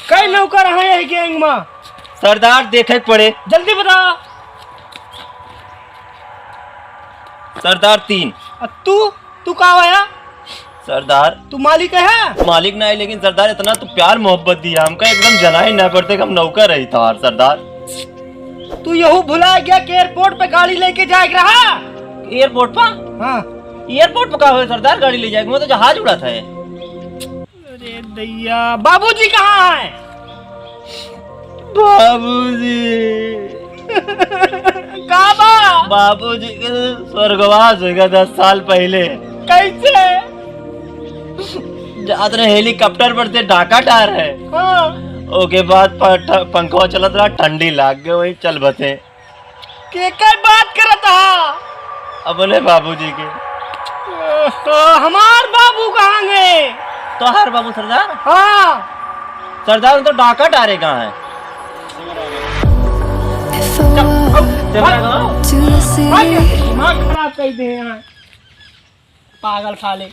कई नौकर है गैंग में? सरदार देखे पड़े। जल्दी बता। सरदार 3। तू कहाँ आया? सरदार तू मालिक है? मालिक ना है, लेकिन सरदार इतना तो प्यार मोहब्बत दिया हमका, एकदम जनाई न पड़ते हम नौकर रही था सरदार। तू यहू भुला गया कि एयरपोर्ट पे गाड़ी लेके जाएग रहा? एयरपोर्ट पर? हाँ। एयरपोर्ट पर कहा सरदार गाड़ी ले जाएगा? वो तो जहाज उड़ा था। अरे दैया, बाबूजी कहाँ है? बाबूजी कहाँ? बाबूजी के स्वर्गवास हो गया 10 साल पहले। कैसे? जात रहे हेलीकॉप्टर पर से ढाका टार है। हाँ। ओके बाद पंखा चलत रहा, ठंडी लाग गए, वही चल बते। के बात करत हा? अपने बाबूजी के। हमार बाबू कहाँ गए? तो हर बाबू सरदार? हाँ सरदार तो ढाका टारे कहाँ है? दिमाग खराब कर दे पागल साले।